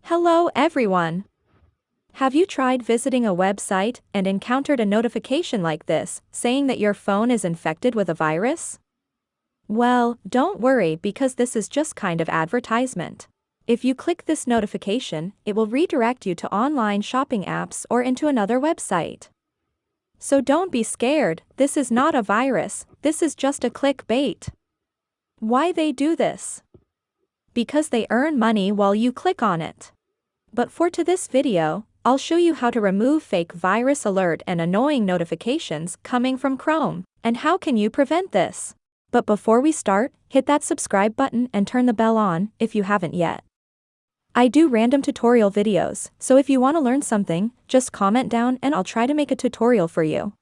Hello everyone. Have you tried visiting a website and encountered a notification like this, saying that your phone is infected with a virus? Well, don't worry because this is just kind of advertisement. If you click this notification, it will redirect you to online shopping apps or into another website. So don't be scared, this is not a virus, this is just a clickbait. Why they do this? Because they earn money while you click on it. But for this video, I'll show you how to remove fake virus alert and annoying notifications coming from Chrome, and how can you prevent this. But before we start, hit that subscribe button and turn the bell on if you haven't yet. I do random tutorial videos, so if you want to learn something, just comment down and I'll try to make a tutorial for you.